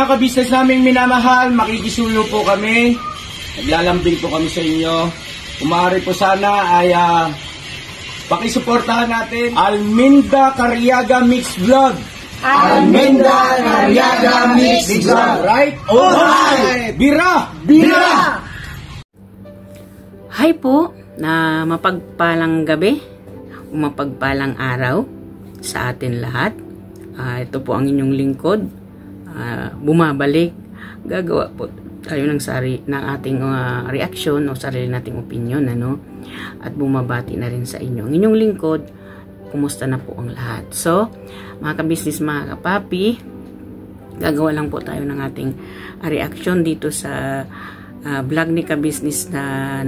mga kabisnes naming minamahal, makikisuyo po kami. Naglalambing po kami sa inyo. Kung maaari po sana ay pakisuportahan natin Alminda Cariaga Mix Vlog. Alminda Cariaga Mix Vlog. Right? Alright! Bira! Bira! Hi po, na mapagpalang gabi, mapagpalang araw sa atin lahat. Ito po ang inyong lingkod. Bumabalik, gagawa po tayo ng ating reaction o sarili nating opinion, ano? At bumabati na rin sa inyo. Ang inyong lingkod, kumusta na po ang lahat? So, mga kabisnes, mga kapapi, gagawa lang po tayo ng ating reaction dito sa vlog ni kabisnes na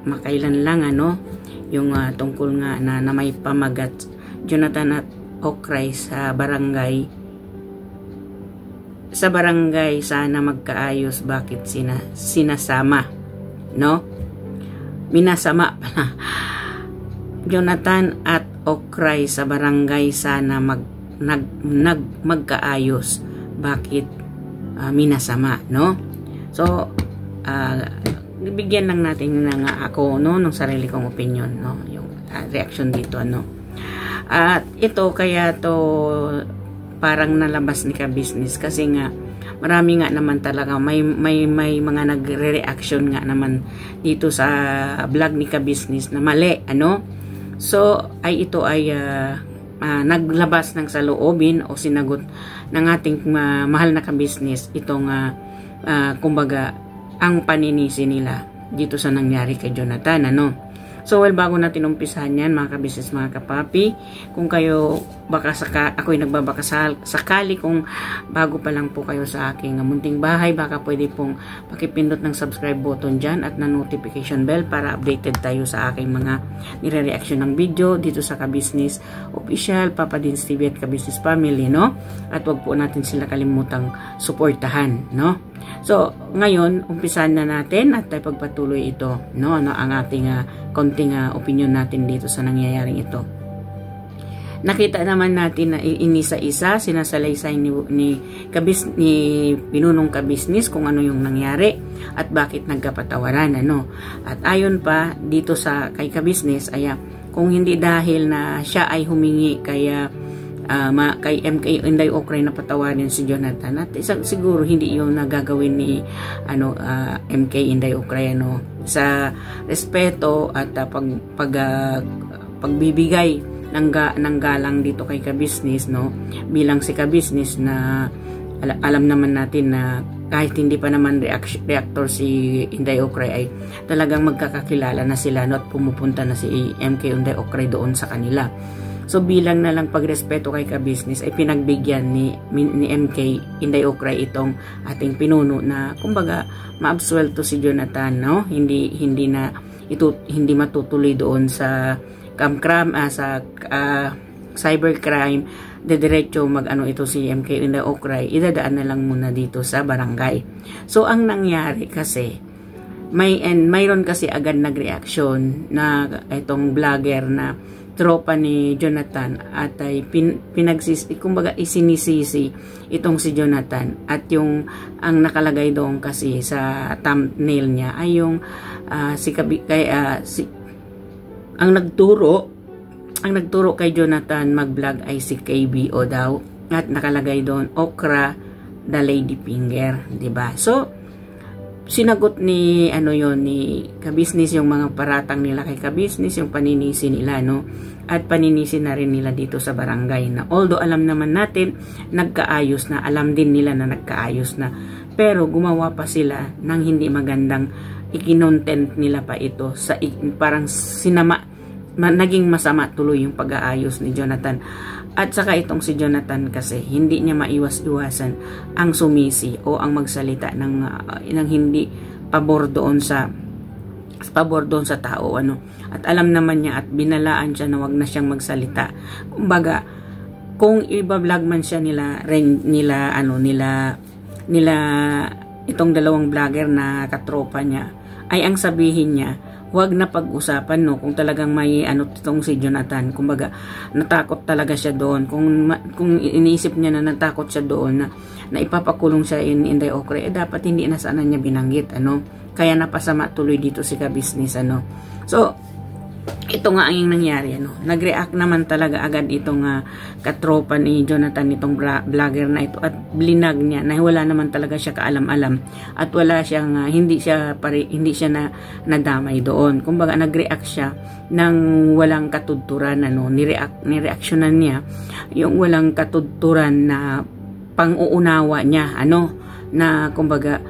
makailan lang, ano? Yung tungkol nga na may pamagat Jonathan at Okray sa barangay sana magkaayos, bakit sinasama, no? Minasama pala. Jonathan at Okray sa barangay sana magkaayos, bakit minasama, no? So bigyan lang natin ng ako, no, ng sarili kong opinion, no, yung reaction dito, ano. At ito kaya to parang nalabas ni kabisnes kasi nga marami nga naman talaga may mga nagre-reaction nga naman dito sa vlog ni kabisnes na mali, ano. So ito ay naglabas ng saloobin o sinagot ng ating mahal na kabisnes itong kumbaga ang paninisi nila dito sa nangyari kay Jonathan, ano. So, bago natin umpisahan yan, mga kabisnes, mga kapapi, kung kayo, ako'y nagbabaka sakali kung bago pa lang po kayo sa aking munting bahay, baka pwede pong pakipindot ng subscribe button dyan at na notification bell para updated tayo sa aking mga nire-reaction ng video dito sa Kabisnes Official, Papa Dins TV at Kabisnes Family, no? At wag po natin sila kalimutang suportahan, no? So, ngayon, umpisahan na natin at tayo pagpatuloy ito, no? Ano ang ating konting opinion natin dito sa nangyayaring ito. Nakita naman natin na inisa-isa sinasalaysay ni Pinunong Kabisnes kung ano yung nangyari at bakit nagkapatawaran, ano. At ayon pa dito sa kay Kabisnes ay kung hindi dahil na siya ay humingi kay MK Inday Okray na patawarin si Jonathan, at siguro hindi yung nagagawin ni MK Inday Okray, ano, sa respeto at pagbibigay ng galang dito kay kabisnes, no, bilang si kabisnes na alam naman natin na kahit hindi pa naman reactor si Inday Okray ay talagang magkakakilala na sila, no, at pumupunta na si MK Inday Okray doon sa kanila. So bilang na lang pagrespeto kay kabisnes ay pinagbigyan ni MK Inday Okray itong ating pinuno na kumbaga maabsuelto si Jonathan, no? Hindi matutuloy doon sa sa cybercrime, diretso ito si MK Inday Okray, idadaan na lang muna dito sa barangay. So ang nangyari kasi mayroon kasi agad nagreaksyon na itong vlogger na tropa ni Jonathan at ay kumbaga isinisisi itong si Jonathan, at ang nakalagay doon kasi sa thumbnail niya ay yung ang nagturo kay Jonathan mag-vlog ay si KBO daw, at nakalagay doon Okra the Lady Finger, di ba? So sinagot ni kabisnes yung mga paratang nila kay kabisnes, yung paninisi nila, no, at paninisi na rin nila dito sa barangay na although alam naman natin nagkaayos na, alam din nila na nagkaayos na, pero gumawa pa sila ng hindi magandang ikinontent nila pa ito sa parang naging masama tuloy yung pag-aayos ni Jonathan. At saka itong si Jonathan kasi hindi niya maiwas-iwasan ang sumisi o ang magsalita ng hindi pabor doon sa tao, ano. At alam naman niya at binalaan siya na wag na siyang magsalita. Kumbaga, kung iba-vlog man siya nila itong dalawang vlogger na katropa niya, ay ang sabihin niya, huwag na pag-usapan, no, kung talagang may ano itong si Jonathan. Kumbaga, natakot talaga siya doon. Kung iniisip niya na natakot siya doon na ipapakulong siya in Inday Okray, dapat hindi na sana niya binanggit, ano. Kaya napasama tuloy dito si ka-business, ano. So, ito nga ang nangyari, ano. Nag-react naman talaga agad itong katropa ni Jonathan, itong vlogger na ito, at blinag niya na wala naman talaga siya kaalam-alam at wala siyang hindi siya na nadamay doon. Kumbaga nag-react siya ng walang katudturan, ano. Nireaksyonan niya yung walang katudturan na pang-uunawa niya, ano, na kumbaga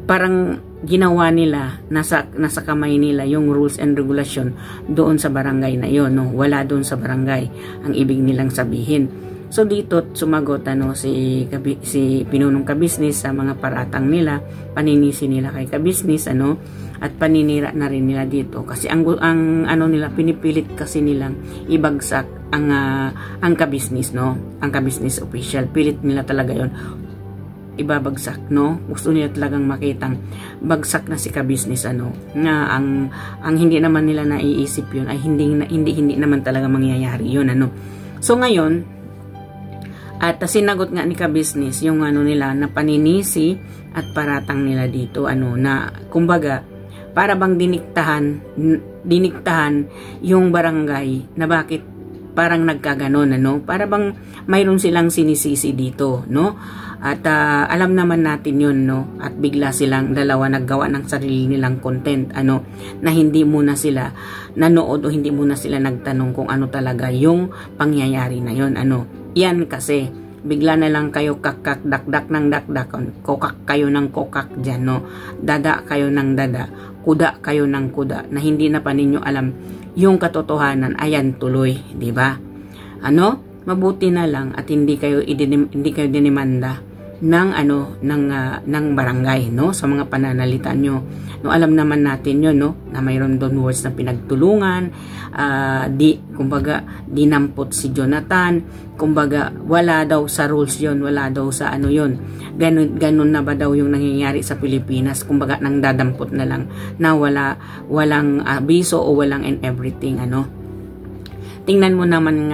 parang ginawa nila, nasa kamay nila yung rules and regulation doon sa barangay na yon, no? Wala doon sa barangay ang ibig nilang sabihin. So dito sumagot, ano, si pinunong ka-business sa mga paratang nila, paninisi nila kay ka-business, ano, at paninira na rin nila dito kasi ang ano nila, pinipilit kasi nilang ibagsak ang ka-business, no, ang ka-business official, pilit nila talaga yon ibabagsak, no. Gusto nila talagang makitang bagsak na si ka-business, ano, na ang hindi naman nila naiisip yun ay hindi naman talaga mangyayari yun, ano. So ngayon, at sinagot nga ni ka-business yung ano nila na paninisi at paratang nila dito, ano, na kumbaga para bang diniktahan yung barangay na bakit parang nagkaganon, ano, para bang mayroon silang sinisisi dito, no. At alam naman natin yun, no, at bigla silang dalawa naggawa ng sarili nilang content, ano, na hindi muna sila nanood o hindi muna sila nagtanong kung ano talaga yung pangyayari na yun, ano. Yan kasi bigla na lang kayo kakak dakdak ng dakdak, kokak kayo ng kokak dyan, no, dada kayo ng dada, kuda kayo ng kuda, na hindi na pa ninyo alam yung katotohanan. Ayan tuloy, di ba? Ano, mabuti na lang at hindi kayo dinimanda ng barangay, no, sa mga pananalita nyo, no. Alam naman natin yun, no, na mayroon doon words na pinagtulungan, kumbaga dinampot si Jonathan, kumbaga wala daw sa rules yun, wala daw sa ano yun, ganun na ba daw yung nangyayari sa Pilipinas, kumbaga nang dadampot na lang na walang abiso o walang and everything, ano. Tingnan mo naman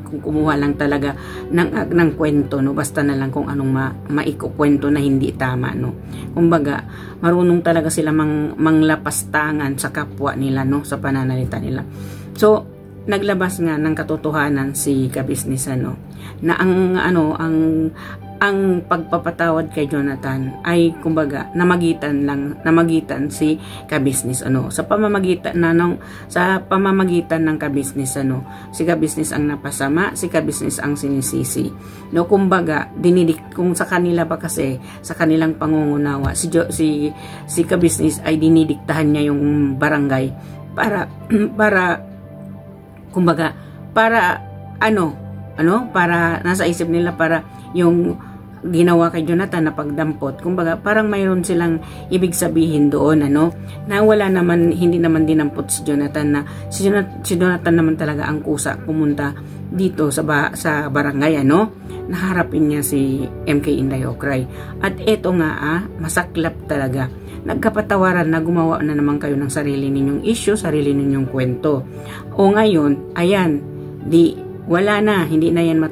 kung kumuha lang talaga ng kwento, no, basta na lang kung anong maikukwento na hindi tama, no. Kumbaga marunong talaga sila manglapastangan sa kapwa nila, no, sa pananalita nila. So naglabas nga ng katotohanan si ka-business, ano, na ang pagpapatawad kay Jonathan ay kumbaga namagitan si ka-business, ano, sa pamamagitan ng ka-business, ano, si ka-business ang napasama, si ka-business ang sinisisi, no. Kumbaga kung sa kanila ba kasi sa kanilang pangungunawa si ka-business ay dinidiktahan niya yung barangay para kumbaga para para nasa isip nila para yung ginawa kay Jonathan na pagdampot, kumbaga parang mayroon silang ibig sabihin doon, ano, na hindi naman dinampot si Jonathan, na si Jonathan naman talaga ang kusa pumunta dito sa barangay, ano, naharapin niya si MK Inday Okray. At eto nga, masaklap talaga, nagkapatawaran na gumawa na naman kayo ng sarili ninyong issue, sarili ninyong kwento. O ngayon, ayan, wala na, hindi yan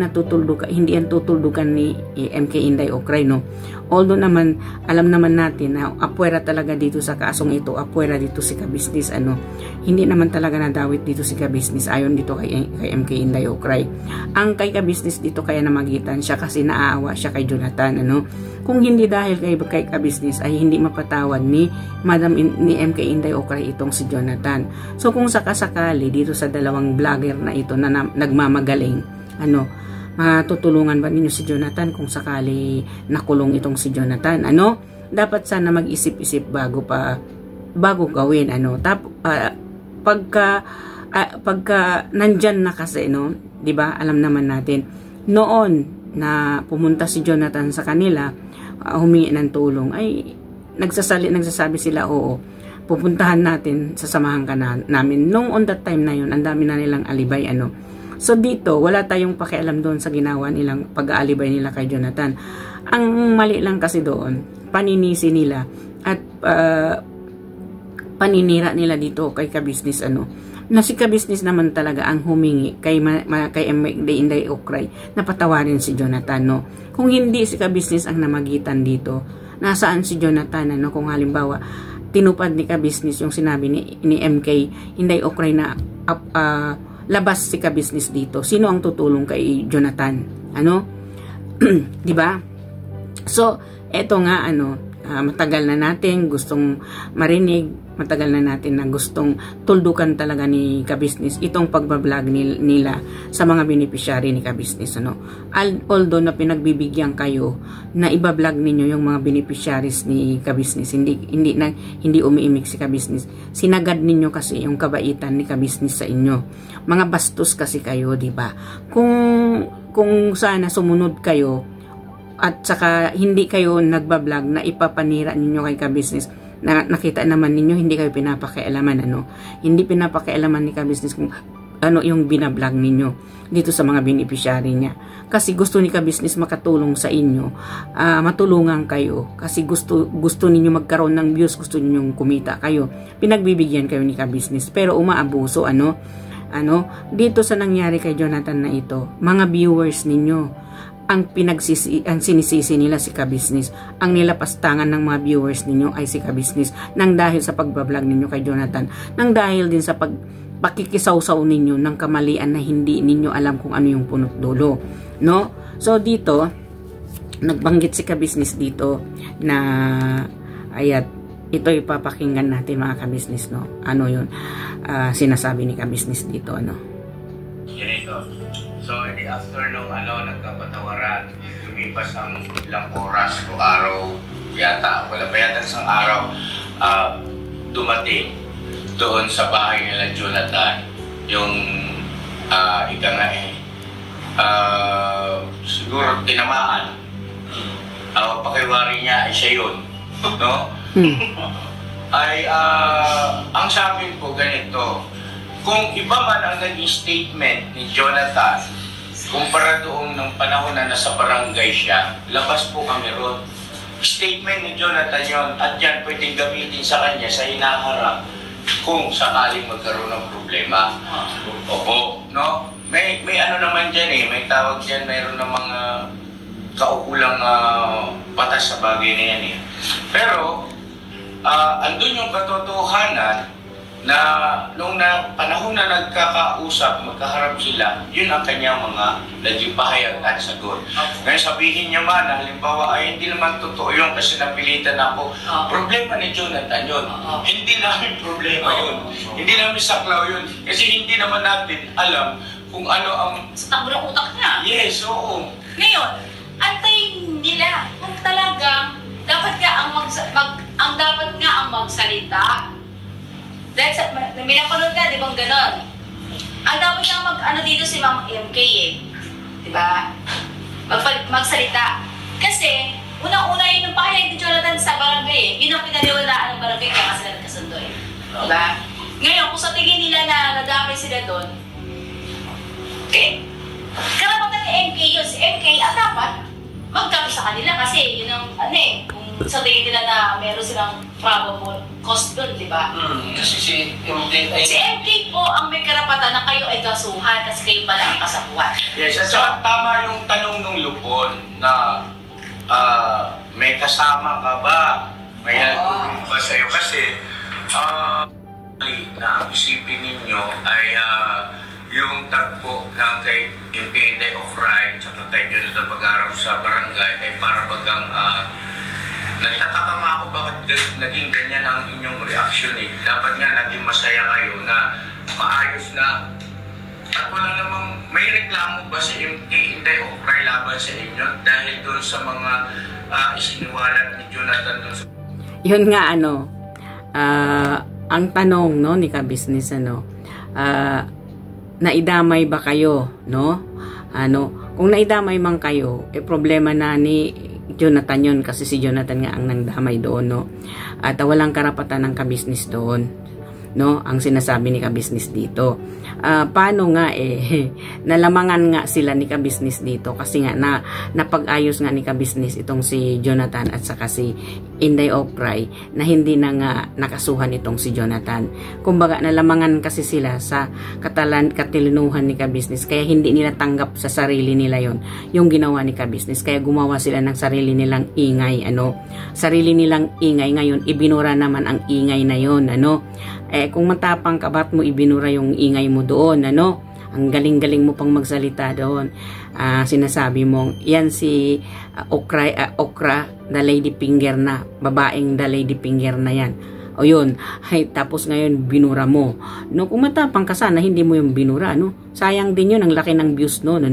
tutuldukan ni MK Inday Okray, no. Although naman alam naman natin na apwera talaga dito sa kasong ito, apwera dito si ka-business, ano, hindi naman talaga nadawit dito si ka-business ayon dito kay MK Inday Okray. Ang kay ka-business dito kaya namagitan siya kasi naaawa siya kay Jonathan, ano. Kung hindi dahil kay ka-business ay hindi mapatawad ni MK Inday Okray itong si Jonathan. So kung sakasakali dito sa dalawang vlogger na ito na nagmamagaling, ano, matutulungan ba ninyo si Jonathan kung sakali nakulong itong si Jonathan, ano? Dapat sana mag-isip-isip bago gawin, ano. Pagka nandyan na kasi, no, 'di ba? Alam naman natin noon na pumunta si Jonathan sa kanila, humingi ng tulong, ay nagsasabi sila, oo, pupuntahan natin, sasamahan ka namin. Nung on that time na yun, ang dami na nilang alibay, ano. So dito, wala tayong pakialam doon sa ginawa nilang pag-aalibay nila kay Jonathan. Ang mali lang kasi doon, paninisi nila at paninira nila dito kay ka-business na si ka-business naman talaga ang humingi kay Inday Okray na patawarin si Jonathan, no. Kung hindi si ka-business ang namagitan dito, nasaan si Jonathan, kung halimbawa tinupad ni ka-business yung sinabi ni MK Inday Okray na labas si ka-business dito, sino ang tutulong kay Jonathan, di ba? So eto nga, matagal na natin gustong marinig, matagal na natin na gustong tuldukan talaga ni ka-business itong pagbablog nila sa mga beneficiary ni ka-business, although na pinagbibigyan kayo na ibablog ninyo yung mga beneficiaries ni ka-business, hindi umiimik si ka-business, sinagad ninyo kasi yung kabaitan ni ka-business sa inyo, mga bastos kasi kayo, di ba? Kung sana sumunod kayo at saka hindi kayo nagbablog na ipapanira ninyo kay ka-business, na nakita naman ninyo hindi kayo pinapakialaman, hindi pinapakialaman ni ka-business kung yung binablog ninyo dito sa mga beneficiary niya, kasi gusto ni ka-business makatulong sa inyo, matulungan kayo, kasi gusto ninyo magkaroon ng views, gusto ninyong kumita kayo, pinagbibigyan kayo ni ka-business, pero umaabuso dito sa nangyari kay Jonathan na ito, mga viewers ninyo ang sinisisi nila si ka-business. Ang nilapastangan ng mga viewers ninyo ay si ka-business, nang dahil sa pagbablog ninyo kay Jonathan, nang dahil din sa pakikisawsaw ninyo ng kamalian na hindi ninyo alam kung ano yung punot dulo, no? So dito nagbanggit si ka-business dito na ito ipapakinggan natin, mga ka-business, no? Yun sinasabi ni ka-business dito, Ganito. So, after nung nagkapatawaran, lumipas ang ilang oras o araw yata, wala pa yata isang araw, dumating doon sa bahay nila Jonathan, yung ika nga siguro tinamaan. Pakiwari niya ay siya yun, no? Ang sabi ko ganito, kung iba man ang naging statement ni Jonathan, kumpara doon ng panahon na nasa barangay siya, labas po kami ron. Statement ni Jonathan yon, at yan pwedeng gamitin sa kanya sa hinaharap kung sakaling magkaroon ng problema. Opo, no? May naman dyan may tawag dyan, mayroon ng mga kaukulang batas sa bagay na yan Pero, andun yung katotohanan na nung panahon na nagkakausap, magkaharap sila, yun ang kanyang mga naging pahayag at sagot. Ngayon sabihin niya man, halimbawa, ay hindi naman totoo yun kasi napilitan ako. Problema ni Jonathan yun. Hindi namin problema yun. Hindi namin saklaw yun. Kasi hindi naman natin alam kung ano ang... Sa takbo ng utak niya. Yes, oo. Ngayon, antayin nila kung talagang dapat nga ang dapat nga ang magsalita. Dahil may napanood ka, di bang ganon? Ang dapat niya dito si Ma'am MK di ba? Magsalita. Kasi, unang-una yun yung pakihag ni Jonathan sa barangay Yun ang pinaniwalaan ng barangay kaya kasi nagkasundo di ba? Ngayon, kung sa tingin nila na nadamay sila doon, okay, karapatan ni MK yun. Si MK, ang dapat magkami sa kanila kasi yun ang, kung sa tingin nila na meron silang probable cause doon, di ba? Kasi si MK ay... Si MK po ang may karapatan na kayo ay kasuhan kasi kayo pala ang kasapuhan. Yes, at saka tama yung tanong ng Lupon na may kasama ka ba? May nagtutulong ba sa'yo? Kasi na ang isipin ninyo ay yung tagpo ng kay MK Inday Okray at kay Jonathan Pag-araw sa barangay ay para bagang nagtataka nga ako bakit naging ganyan ang inyong reaction Dapat nga naging masaya kayo na maayos na. At wala namang, may reklamo ba si MK Inday Okray laban sa inyo dahil doon sa mga isiniwalat ni Jonathan doon sa... Yun nga ang tanong ni ka-business naidamay ba kayo, no? Kung naidamay man kayo, problema na ni Jonathan yun kasi si Jonathan nga ang nangdamay doon, no? At walang karapatan ng ka-business doon. no, ang sinasabi ni ka-business dito. Paano nga nalamangan nga sila ni ka-business dito kasi nga napag-ayos nga ni ka-business itong si Jonathan at saka si Inday Opray na hindi na nga nakasuhan itong si Jonathan. Kumbaga nalamangan kasi sila sa katilinuhan ni ka-business kaya hindi nila tanggap sa sarili nila yung ginawa ni ka-business, kaya gumawa sila ng sarili nilang ingay, sarili nilang ingay. Ngayon ibinura naman ang ingay na yon, kung matapang ka, ba't mo ibinura yung ingay mo doon, ang galing-galing mo pang magsalita doon. Sinasabi mong yan si Okra, the lady finger na, babaeng the lady finger na yan. O yun, tapos ngayon binura mo. Kung matapang ka sana, hindi mo yung binura, sayang din yun, ang laki ng views noon,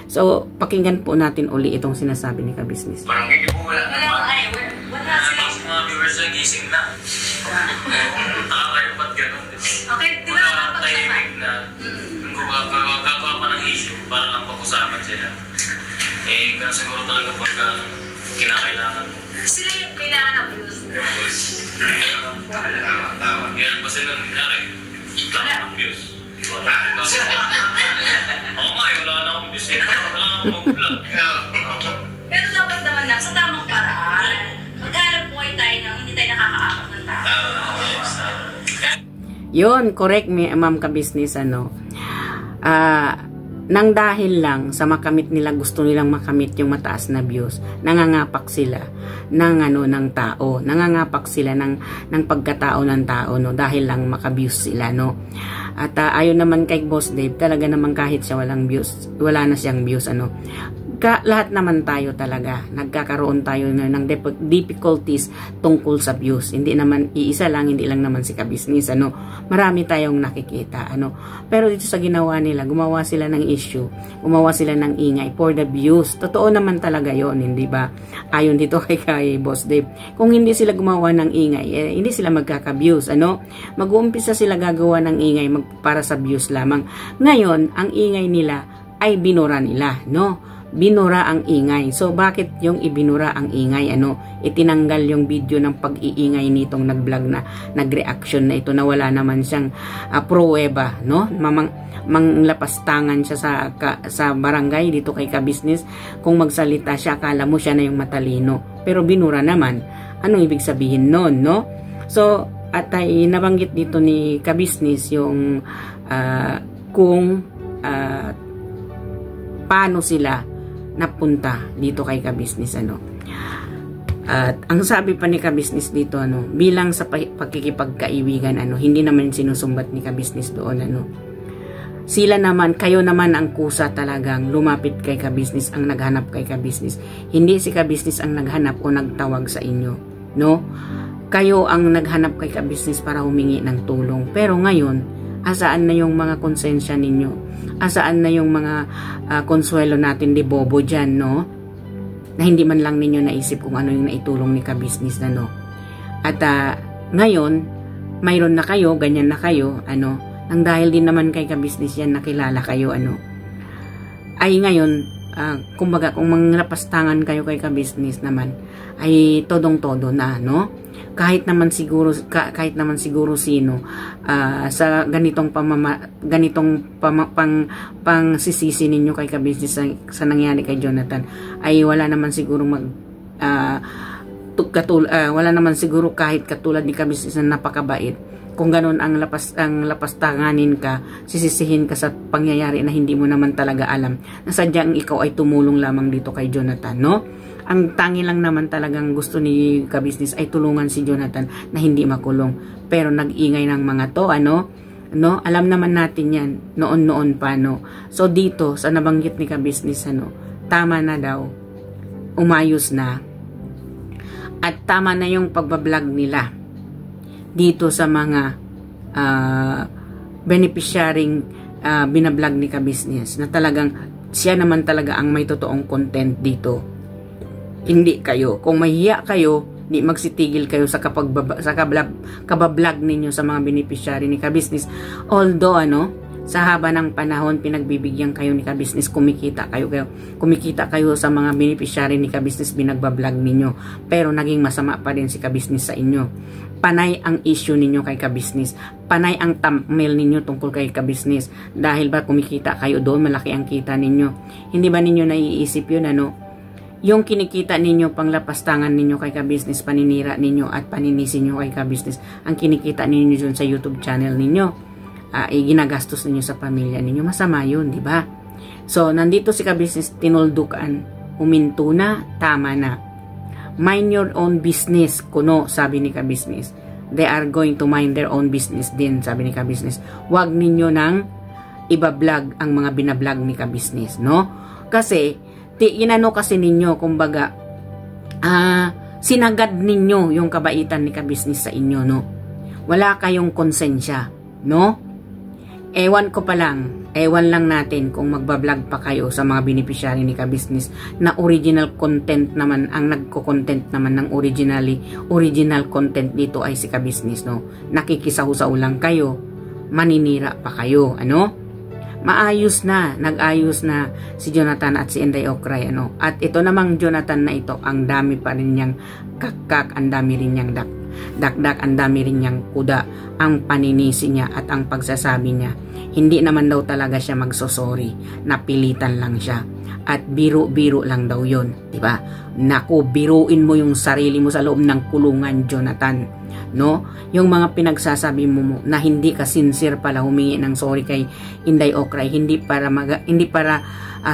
So, pakinggan po natin uli itong sinasabi ni ka-business. Parang hindi po wala mga viewers na gising na. Nakakayo ba't gano'n? Okay, di ba Mga tahimik na gagawa pa ng issue para lang pag-usapan sila. Kaya siguro talaga pag kinakailangan mo. sila yung kailangan ng views? Yan ba sila nangyari? Wala ng views. Oo nga, wala na akong views. Wala na akong mag-vlog. Pero dapat naman lang sa tamang paraan. Maghanap buhay tayo nang hindi tayo nakakaakot ng tao. Yun, correct ma'am ka-business, nang dahil lang sa makamit nila, gusto nilang makamit yung mataas na views, nangangapak sila ng tao, nangangapak sila ng pagkatao ng tao, dahil lang maka-views sila, At ayon naman kay Boss Dave, talaga naman kahit siya walang views, wala na siyang views, lahat naman tayo talaga, nagkakaroon tayo ng difficulties tungkol sa views. Hindi naman iisa lang, hindi lang naman si ka-business, marami tayong nakikita, Pero dito sa ginawa nila, gumawa sila ng issue, gumawa sila ng ingay for the views. Totoo naman talaga yon, hindi ba? Ayon dito kay Boss Dave, kung hindi sila gumawa ng ingay, hindi sila magkaka-views, Mag-uumpisa sila gagawa ng ingay para sa views lamang. Ngayon, ang ingay nila ay binura nila, binura ang ingay. So, bakit yung ibinura ang ingay? Itinanggal yung video ng pag-iingay nitong nag-vlog na nag-reaction na ito na wala naman siyang pruweba, manglapastangan siya sa barangay dito kay ka-business. Kung magsalita siya, akala mo siya na yung matalino. Pero binura naman. Anong ibig sabihin nun, So, at ay nabanggit dito ni ka-business yung kung paano sila napunta dito kay ka-business, At ang sabi pa ni ka-business dito, bilang sa pagkikipagkaibigan, hindi naman sinusumbat ni ka-business doon, Sila naman, kayo naman ang kusa talagang lumapit kay ka-business, ang naghanap kay ka-business. Hindi si ka-business ang naghanap o nagtawag sa inyo, Kayo ang naghanap kay ka-business para humingi ng tulong. Pero ngayon, asaan na yung mga konsensya ninyo? Asaan na yung mga konsuelo natin di bobo dyan, Na hindi man lang ninyo naisip kung ano yung naitulong ni ka-business na, At ngayon, mayroon na kayo, ganyan na kayo, nang dahil din naman kay ka-business yan, nakilala kayo, ay ngayon, kumbaga, kung manglapastangan kayo kay ka-business naman, ay todong-todo na, kahit naman siguro sino sa ganitong pangsisisi ninyo kay ka-business sa nangyari kay Jonathan, ay wala naman siguro wala naman siguro kahit katulad ni ka-business na napakabait. Kung ganun ang lapastanganin ka, sisisihin ka sa pangyayari na hindi mo naman talaga alam, na sadyang ikaw ay tumulong lamang dito kay Jonathan, Ang tangi lang naman talagang gusto ni ka-business ay tulungan si Jonathan na hindi makulong. Pero nag-ingay ng mga to, alam naman natin yan, noon pa, So dito, sa nabanggit ni ka-business, tama na daw, umayos na, at tama na yung pagbablog nila dito sa mga beneficiarying binablog ni ka-business, na talagang siya naman talaga ang may totoong content dito. Hindi kayo. Kung mahiya kayo, di magsitigil kayo sa kabablog ninyo sa mga beneficiary ni ka-business. Although, Sa haba ng panahon, pinagbibigyan kayo ni ka-business, kumikita kayo sa mga beneficiary ni ka-business, binagbablog ninyo. Pero naging masama pa rin si ka-business sa inyo. Panay ang issue ninyo kay ka-business. Panay ang thumbnail ninyo tungkol kay ka-business. Dahil ba kumikita kayo doon, malaki ang kita ninyo. Hindi ba ninyo naiisip yun, ano? Yung kinikita ninyo, panglapastangan ninyo kay ka-business, paninira ninyo at paninisin nyo kay ka-business, ang kinikita ninyo dun sa YouTube channel ninyo, ginagastos ninyo sa pamilya ninyo, masama yun, di ba? So, nandito si ka-business, tinuldukan, huminto na, tama na. Mind your own business, kuno, sabi ni ka-business. They are going to mind their own business din, sabi ni ka-business. Huwag ninyo nang ibablog ang mga binablog ni ka-business, no? Kasi, inano kasi ninyo, kumbaga, sinagad ninyo yung kabaitan ni ka-business sa inyo, no? Wala kayong konsensya, no? Ewan lang natin kung magbablog pa kayo sa mga beneficiary ni ka-business na original content naman, ang nagko-content naman ng original content dito ay si ka-business, no? Nakikisaw-saw lang kayo, maninira pa kayo, ano? Nag-ayos na si Jonathan at si Inday Okray, ano? At ito namang Jonathan na ito, ang dami pa rin niyang kakak, ang dami rin niyang dakdak, ang dami rin niyang kuda, ang paninisi niya at ang pagsasabi niya. Hindi naman daw talaga siya magsosorry, napilitan lang siya. At biro-biro lang daw yun, di ba? Naku, biruin mo yung sarili mo sa loob ng kulungan, Jonathan. No? Yung mga pinagsasabi mo na hindi ka sincere pala humingi ng sorry kay Inday Okray, hindi para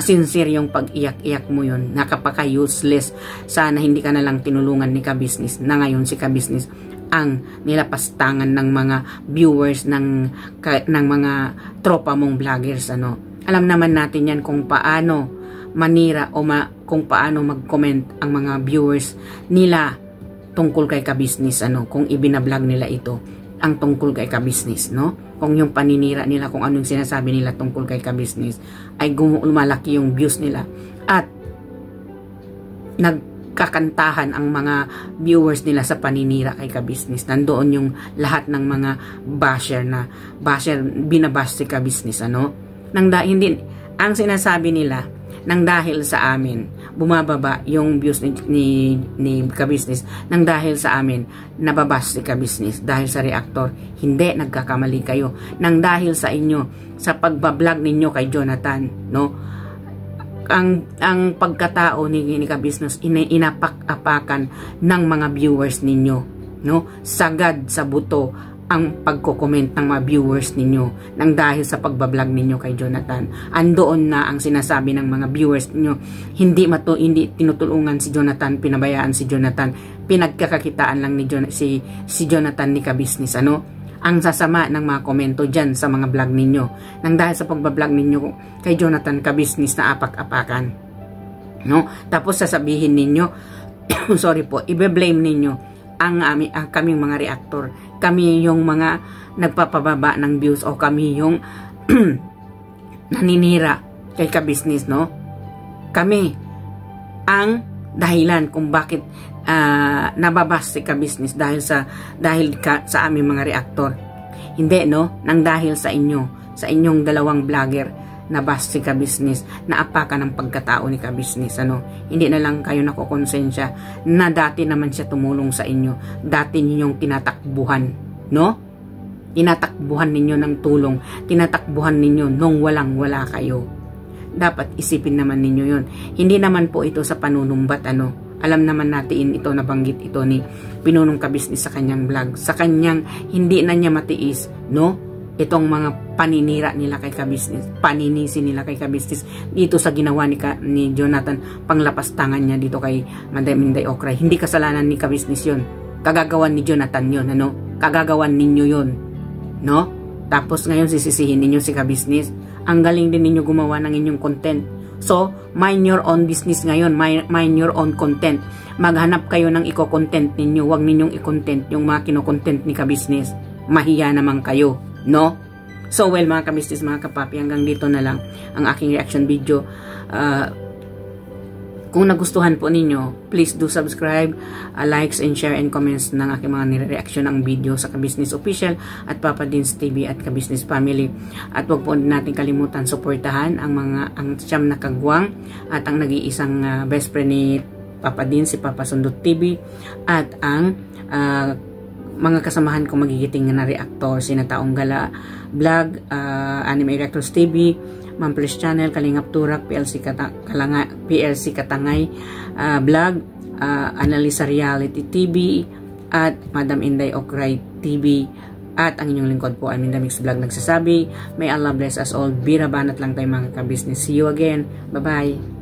sincere yung pag-iyak-iyak mo yun, nakapaka-useless. Sana hindi ka na lang tinulungan ni ka-business, na ngayon si ka-business ang nilapastangan ng mga viewers ng mga tropa mong vloggers, ano. Alam naman natin yan kung paano manira o kung paano mag-comment ang mga viewers nila tungkol kay ka-business, ano, kung ibinablog nila ito ang tungkol kay ka-business, no? Kung yung paninira nila, kung anong sinasabi nila tungkol kay ka-business ay lumalaki yung views nila at nagkakantahan ang mga viewers nila sa paninira kay ka-business. Nandoon yung lahat ng mga basher, binabash si ka-business, ano? Ang sinasabi nila, nang dahil sa amin bumababa yung views ni ka-business, nang dahil sa amin nababash si ka-business dahil sa reactor. Hindi, nagkakamali kayo. Nang dahil sa inyo, sa pagbablog ninyo kay Jonathan, no, ang pagkatao ni ka-business inapak-apakan ng mga viewers ninyo, no, sagad sa buto ang pagko-comment ng mga viewers ninyo nang dahil sa pagbablog ninyo kay Jonathan. Andoon na ang sinasabi ng mga viewers ninyo, hindi tinutulungan si Jonathan, pinabayaan si Jonathan, pinagkakakitaan lang ni si Jonathan ni ka-business, ano? Ang sasama ng mga komento dyan sa mga vlog ninyo nang dahil sa pagbablog ninyo kay Jonathan ka-business na apak-apakan, no? Tapos sasabihin ninyo sorry po, ibe-blame ninyo ang kaming mga reactor, kami yung mga nagpapababa ng views o kami yung naninira kay ka-business, no? Kami ang dahilan kung bakit nababas si ka-business dahil sa aming mga reactor. Hindi, no? Nang dahil sa inyong dalawang vlogger nabas si ka-business, naapakan ng pagkatao ni ka-business, ano. Hindi na lang kayo nakukonsensya na dati naman siya tumulong sa inyo, dati ninyong tinatakbuhan, no? Tinatakbuhan ninyo ng tulong, tinatakbuhan ninyo nung walang-wala kayo. Dapat isipin naman ninyo yun. Hindi naman po ito sa panunumbat, ano. Alam naman natin ito, nabanggit ito ni Pinunong ka-business sa kanyang vlog, sa kanyang hindi na niya matiis, no? Itong mga paninira nila kay ka-business, paninisi nila kay ka-business dito sa ginawa ni Jonathan, panglapastangan niya dito kay Madam Inday Okray. Hindi kasalanan ni ka-business yun, kagagawan ni Jonathan yun, ano? Kagagawan ninyo yun, no? Tapos ngayon sisisihin ninyo si ka-business. Ang galing din ninyo gumawa ng inyong content. So, mind your own business ngayon, mind your own content. Maghanap kayo ng iko-content ninyo, huwag ninyong i-content yung mga kino-content ni ka-business. Mahiya naman kayo, no? So, well, mga ka-business, mga kapapi, hanggang dito na lang ang aking reaction video. Kung nagustuhan po ninyo, please do subscribe, likes and share and comments ng aking mga nire-reaction ng video sa Ka-Business Official at Papa Dins TV at Ka-Business Family. At huwag po natin kalimutan suportahan ang siyam na kagwang at ang nag-iisang best friend ni Papa Dins, si Papa Sundot TV, at ang mga kasamahan ko magigiting na reactor, sina Taong Gala Vlog, Anime Reactors TV, Mamplis Channel, Kalingap Turak, PLC Katangay Vlog, Analisa Reality TV, at Madam Inday Okray TV, at ang inyong lingkod po, Aminda Mix Vlog, nagsasabi, may Allah bless us all. Birabanat lang tayo mga ka-business. See you again. Bye-bye.